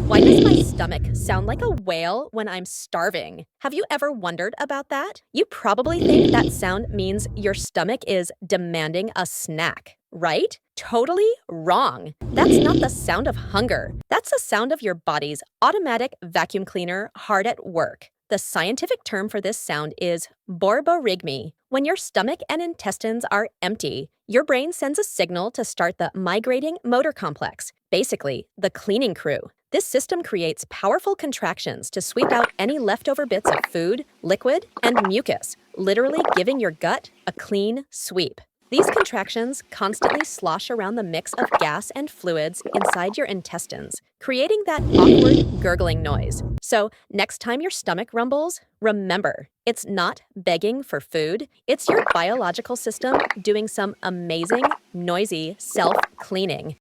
Why does my stomach sound like a whale when I'm starving? Have you ever wondered about that? You probably think that sound means your stomach is demanding a snack, right? Totally wrong. That's not the sound of hunger. That's the sound of your body's automatic vacuum cleaner hard at work. The scientific term for this sound is borborygmi. When your stomach and intestines are empty, your brain sends a signal to start the migrating motor complex, basically, the cleaning crew. This system creates powerful contractions to sweep out any leftover bits of food, liquid, and mucus, literally giving your gut a clean sweep. These contractions constantly slosh around the mix of gas and fluids inside your intestines, creating that awkward, gurgling noise. So, next time your stomach rumbles, remember, it's not begging for food, it's your biological system doing some amazing, noisy self cleaning.